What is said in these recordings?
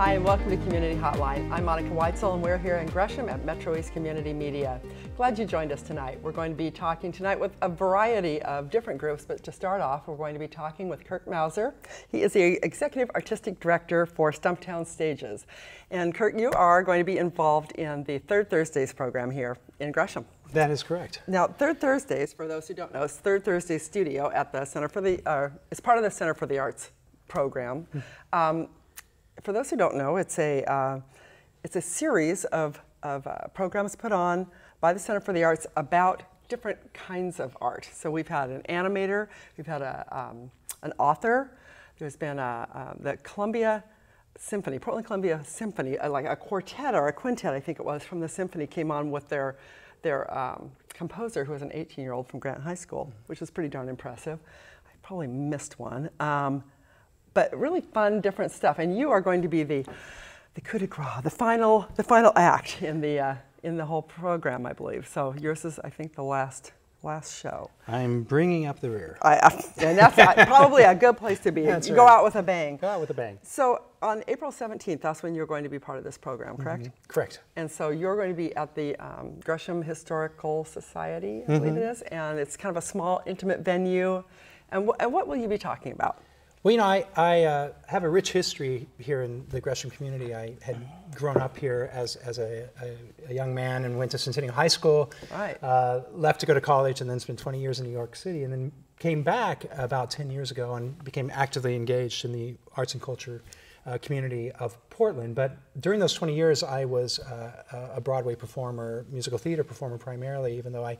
Hi, and welcome to Community Hotline. I'm Monica Weitzel, and we're here in Gresham at MetroEast Community Media. Glad you joined us tonight. We're going to be talking tonight with a variety of different groups, but to start off, we're going to be talking with Kurt Mauser. He is the Executive Artistic Director for Stumptown Stages. And Kurt, you are going to be involved in the Third Thursdays program here in Gresham. That is correct. Now, Third Thursdays, for those who don't know, is Third Thursdays Studio at the Center for the, it's part of the Center for the Arts program. For those who don't know, it's a series of programs put on by the Center for the Arts about different kinds of art. So we've had an animator, we've had an author, there's been the Columbia Symphony, Portland Columbia Symphony, like a quartet or a quintet, I think it was, from the symphony came on with their composer, who was an 18-year-old from Grant High School, which was pretty darn impressive. I probably missed one. But really fun, different stuff. And you are going to be the coup de grace, the final act in the whole program, I believe. So yours is, I think, the last show. I'm bringing up the rear. And that's probably a good place to be. That's you right. Go out with a bang. Go out with a bang. So on April 17th, that's when you're going to be part of this program, correct? Mm-hmm. Correct. And so you're going to be at the Gresham Historical Society, I believe it is, and it's kind of a small, intimate venue. And what will you be talking about? Well, you know, I have a rich history here in the Gresham community. I had grown up here as a young man and went to Centennial High School, right. Left to go to college, and then spent 20 years in New York City, and then came back about 10 years ago and became actively engaged in the arts and culture community of Portland. But during those 20 years, I was a Broadway performer, musical theater performer primarily, even though I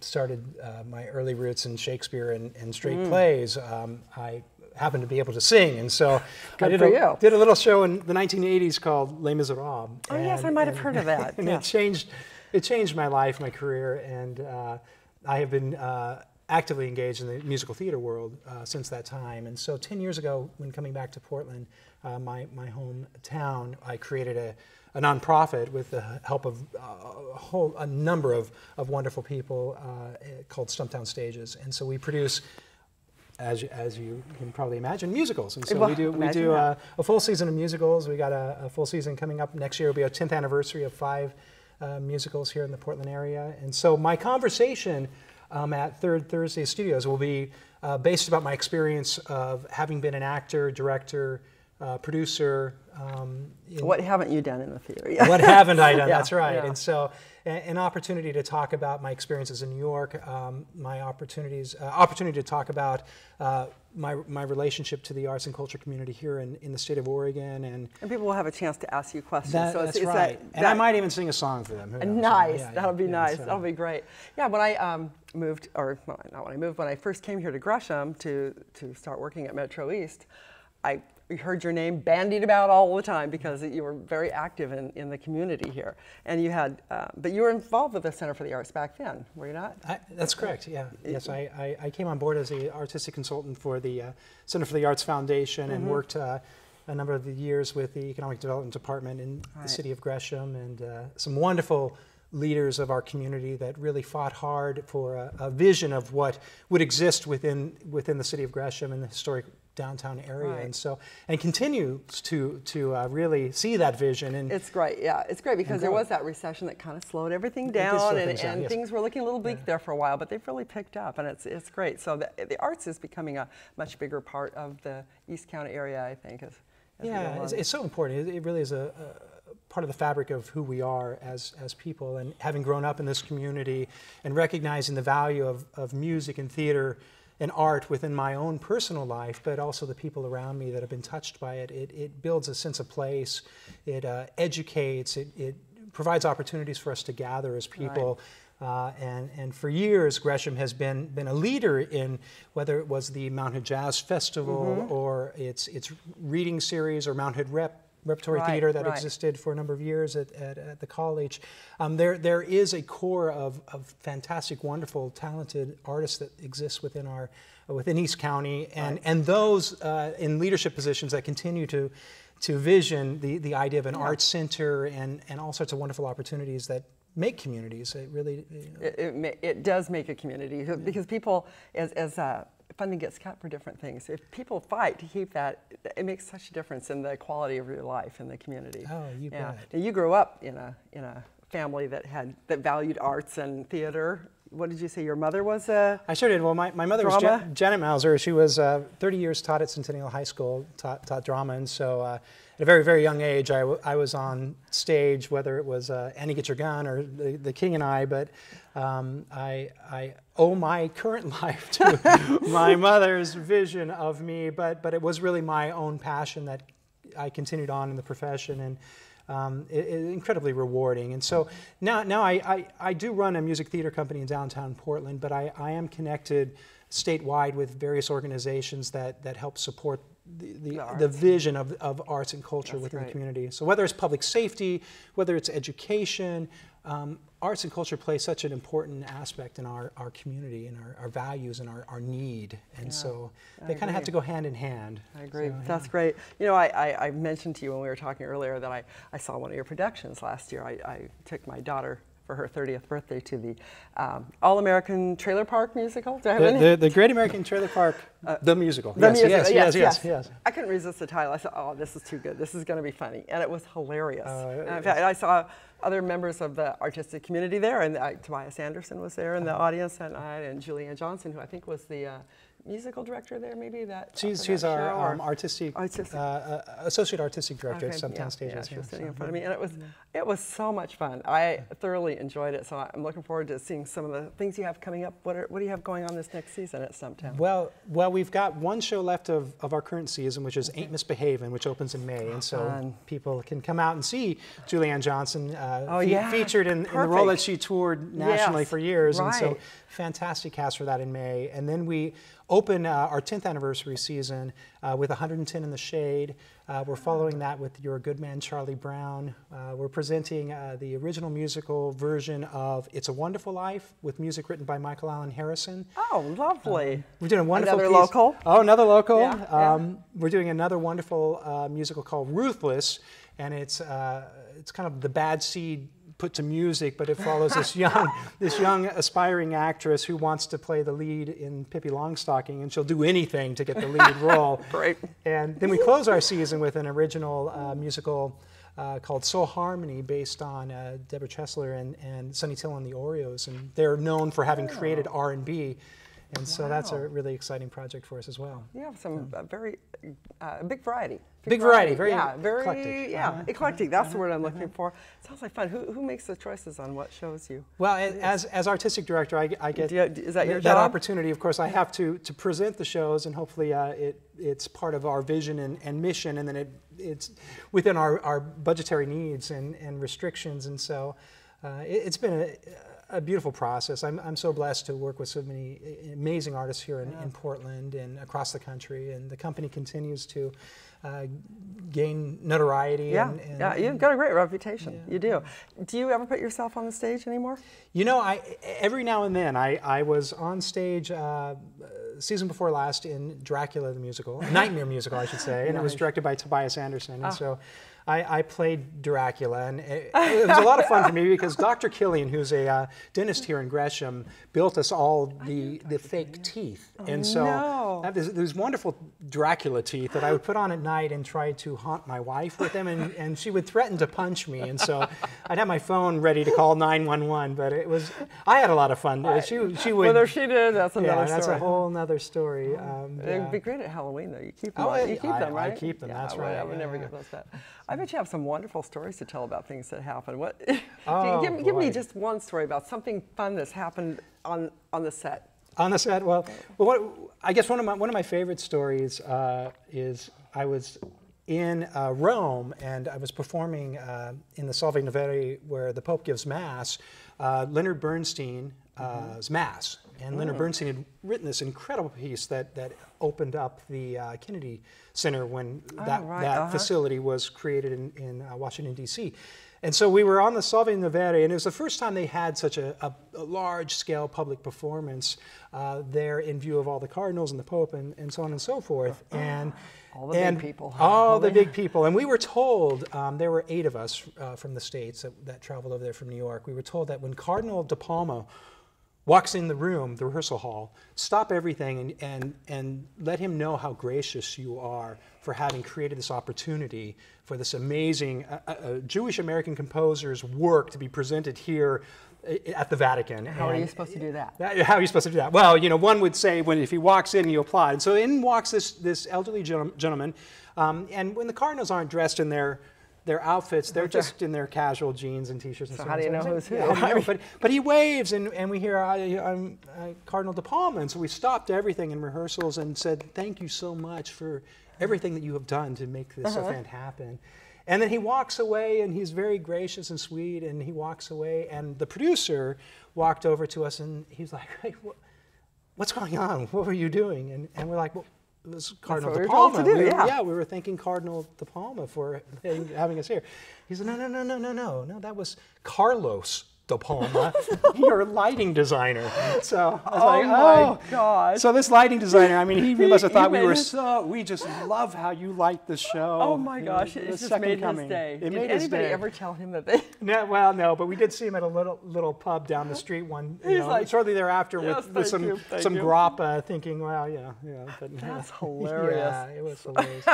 started my early roots in Shakespeare and straight plays. I happened to be able to sing, and so I did a little show in the 1980s called Les Miserables. Oh, yes, I might have heard of that. And it changed my life, my career, and I have been actively engaged in the musical theater world since that time. And so 10 years ago, when coming back to Portland, my hometown, I created a nonprofit with the help of a number of wonderful people called Stumptown Stages. And so we produce, as you can probably imagine, musicals. And so we do a full season of musicals. We got a full season coming up next year. It'll be our 10th anniversary of 5 musicals here in the Portland area. And so my conversation at Third Thursday Studios will be based about my experience of having been an actor, director, producer. What haven't you done in the theater? What haven't I done? Yeah, That's right. yeah. And so an opportunity to talk about my experiences in New York, my opportunity to talk about my relationship to the arts and culture community here in the state of Oregon. And people will have a chance to ask you questions. That's right. And I might even sing a song for them. Nice. Yeah, that'll be nice. So. That'll be great. Yeah, when I moved, or well, not when I moved, when I first came here to Gresham to start working at MetroEast, I heard your name bandied about all the time because you were very active in the community here. And you had, but you were involved with the Center for the Arts back then, were you not? That's correct, yeah. Yes, I came on board as the artistic consultant for the Center for the Arts Foundation and worked a number of the years with the Economic Development Department in the city of Gresham, and some wonderful leaders of our community that really fought hard for a vision of what would exist within the city of Gresham and the historic downtown area, and continues to really see that vision. And it's great, yeah, it's great because there was that recession that kind of slowed everything down, and things were looking a little bleak there for a while, but they've really picked up, and it's great. So the arts is becoming a much bigger part of the East County area, I think. It's so important. It really is a part of the fabric of who we are as people, and having grown up in this community and recognizing the value of music and theater and art within my own personal life, but also the people around me that have been touched by it. It builds a sense of place. It educates. It provides opportunities for us to gather as people. And for years, Gresham has been a leader in whether it was the Mount Hood Jazz Festival or its reading series, or Mount Hood Repertory Theater that existed for a number of years at the college. There is a core of fantastic, wonderful, talented artists that exists within East County, and those in leadership positions that continue to vision the idea of an arts center and all sorts of wonderful opportunities that make communities. It really it does make a community because people as funding gets cut for different things. If people fight to keep that, it makes such a difference in the quality of your life in the community. Oh, you bet. Now, you grew up in a family that valued arts and theater. What did you say? Your mother was a I sure did. Well, my mother drama? was Janet Mauser. She was 30 years taught at Centennial High School, taught drama, and so at a very, very young age, I was on stage, whether it was Annie Get Your Gun or The King and I, but I owe my current life to my mother's vision of me, but it was really my own passion that I continued on in the profession, and incredibly rewarding. And so now I do run a music theater company in downtown Portland, but I am connected statewide with various organizations that help support the vision of arts and culture within the community. So whether it's public safety, whether it's education, arts and culture play such an important aspect in our community and our values and our need. And so they kind of have to go hand in hand. I agree. So, That's great. You know, I mentioned to you when we were talking earlier that I saw one of your productions last year. I took my daughter for her 30th birthday to the All-American Trailer Park musical. Do I have any? The Great American Trailer Park, the musical. The musical, Yes. I couldn't resist the title. I said, oh, this is too good. This is going to be funny. And it was hilarious. In fact, I saw other members of the artistic community there, and Tobias Anderson was there in the audience that night, and Julianne Johnson, who I think was the musical director there, maybe. She's our associate artistic director at Stumptown Stages. Yeah, she was sitting in front of me, and it was so much fun. I thoroughly enjoyed it, so I'm looking forward to seeing some of the things you have coming up. What do you have going on this next season at Stumptown? Well, we've got one show left of our current season, which is Ain't Misbehavin', which opens in May, and so people can come out and see Julianne Johnson featured in the role that she toured nationally for years, and so fantastic cast for that in May. And then we open our 10th anniversary season with 110 in the Shade. We're following that with Your Good Man, Charlie Brown. We're presenting the original musical version of It's a Wonderful Life with music written by Michael Allen Harrison. Oh, lovely. We're doing a wonderful Another local? Oh, another local. Yeah. We're doing another wonderful musical called Ruthless, and it's kind of the bad seed put to music, but it follows this young aspiring actress who wants to play the lead in Pippi Longstocking, and she'll do anything to get the lead role. Great. And then we close our season with an original musical called Soul Harmony, based on Deborah Chesler and Sonny Till and the Oreos, and they're known for having created R&B. And so that's a really exciting project for us as well. You have some very big variety. Big variety, very eclectic. Yeah, eclectic. That's the word I'm looking for. Sounds like fun. Who makes the choices on what shows you? Well, as artistic director, I get is that your that job? opportunity. Of course, I have to present the shows, and hopefully it's part of our vision and mission, and then it's within our budgetary needs and restrictions. And so it's been a beautiful process. I'm so blessed to work with so many amazing artists here in Portland and across the country, and the company continues to gain notoriety. Yeah, you've got a great reputation. You do. Do you ever put yourself on the stage anymore? You know, every now and then. I was on stage season before last in Dracula the musical, Nightmare musical, I should say, and it was directed by Tobias Anderson, and so I played Dracula, and it was a lot of fun for me because Dr. Killian, who's a dentist here in Gresham, built us all the fake teeth. And so there's wonderful Dracula teeth that I would put on at night and try to haunt my wife with them, and she would threaten to punch me. And so I'd have my phone ready to call 911, but I had a lot of fun. She would. Whether she did, that's another story. That's a whole other story. It'd be great at Halloween, though. You keep them. You keep them, right? I keep them. That's right. I would never get those back. I bet you have some wonderful stories to tell about things that happen. Give me just one story about something fun that's happened on the set. On the set, I guess one of my favorite stories is I was in Rome, and I was performing in the Salve Novere where the Pope gives Mass, Leonard Bernstein's Mass. And Leonard Bernstein had written this incredible piece that opened up the Kennedy Center when that facility was created in Washington, D.C. And so we were on the Salve Novere, and it was the first time they had such a large-scale public performance there in view of all the cardinals and the Pope and so on and so forth. And all the big people. All the big people. And we were told, there were 8 of us from the States that traveled over there from New York, we were told that when Cardinal De Palma walks in the room, the rehearsal hall, stop everything and let him know how gracious you are for having created this opportunity for this amazing Jewish American composer's work to be presented here at the Vatican. How are you supposed to do that? How are you supposed to do that? Well, you know, one would say if he walks in, you applaud. And so in walks this elderly gentleman, and when the cardinals aren't dressed in their outfits, they're just in their casual jeans and t-shirts. And so how do you know who's who? Yeah, but he waves, and we hear, I'm Cardinal De Palma. And so we stopped everything in rehearsals and said, thank you so much for everything that you have done to make this event happen. And then he walks away, and he's very gracious and sweet, and he walks away. And the producer walked over to us, and he's like, hey, what's going on? What were you doing? And we're like, well, it was Cardinal De Palma. We were thanking Cardinal De Palma for having us here. He said, no, that was Carlos De Palma, your lighting designer. So I was oh gosh. So this lighting designer, I mean, he must have thought we just love how you light the show. Oh my gosh, it just made his day. Did anybody ever tell him that they? No, well, no, but we did see him at a little pub down the street shortly thereafter with some grappa, thinking, well, yeah. But, that's hilarious. Yeah, it was hilarious.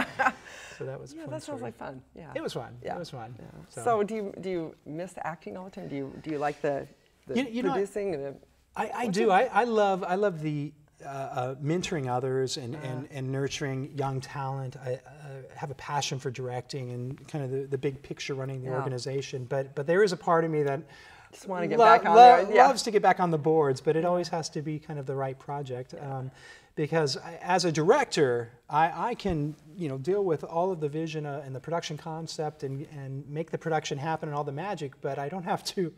So that was fun. That sounds like fun. Yeah. It was fun. Yeah. It was fun. Yeah. So do you miss acting all the time? Do you like the producing? I do. I love the mentoring others and nurturing young talent. I have a passion for directing and kind of the big picture, running the organization. But there is a part of me that just want to get back on there. Loves to get back on the boards, but it always has to be kind of the right project. Because as a director, I can deal with all of the vision and the production concept and make the production happen and all the magic, but I don't have to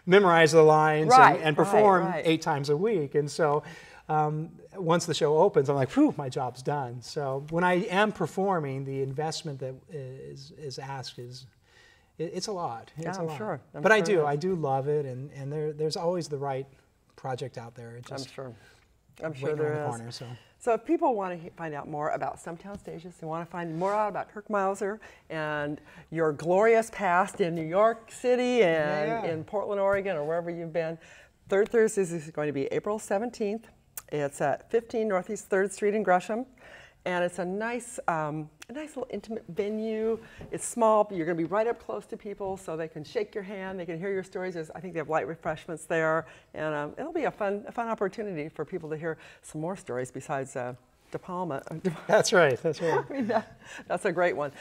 memorize the lines and perform 8 times a week. And so once the show opens, I'm like, whew, my job's done. So when I am performing, the investment that is asked it's a lot. It's a lot. Sure. But I do love it, and there's always the right project out there. I'm sure there is. So if people want to find out more about Stumptown Stages, they want to find more out about Kirk Mauser and your glorious past in New York City and in Portland, Oregon, or wherever you've been, Third Thursdays is going to be April 17th. It's at 15 Northeast 3rd Street in Gresham. And it's a nice little intimate venue. It's small, but you're going to be right up close to people, so they can shake your hand, they can hear your stories. I think they have light refreshments there, and it'll be a fun opportunity for people to hear some more stories besides De Palma. That's right. I mean, that's a great one.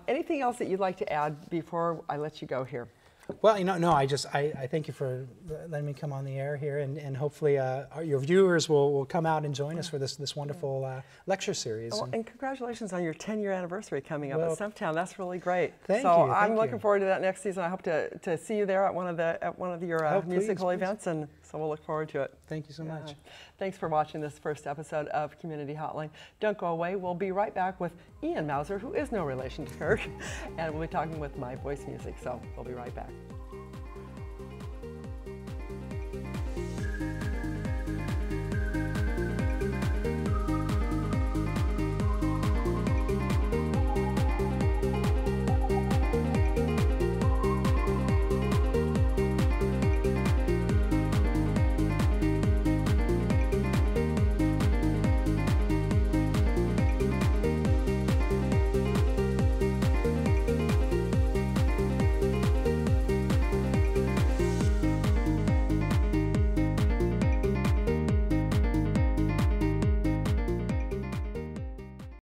Anything else that you'd like to add before I let you go here? Well, no, I thank you for letting me come on the air here, and hopefully your viewers will come out and join us for this wonderful lecture series. Oh, and congratulations on your 10-year anniversary coming up at Stumptown. That's really great. Thank you. I'm looking forward to that next season. I hope to see you there at one of your musical events, and so we'll look forward to it. Thank you so much. Thanks for watching this first episode of Community Hotline. Don't go away. We'll be right back with Ian Mauser, who is no relation to Kirk, and we'll be talking with My Voice Music. So we'll be right back.